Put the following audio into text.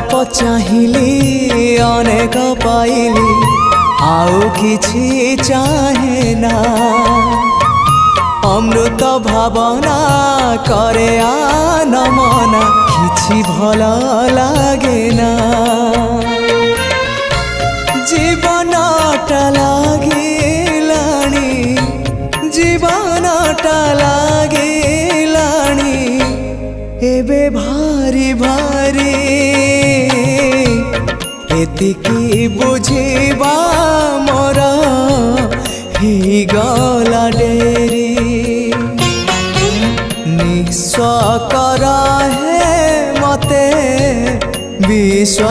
गोलाप चाहिली अनेक पाइली आउ किछि चाहे ना अमृत भावना करे आनमना किछि भल लागे ना जीवनटा लागिलाणी जीवनटा लागिलाणी एबे भारी भारी एतिकी बुझिबा मोर ही गला डेरी निस्व कर है मते विश्व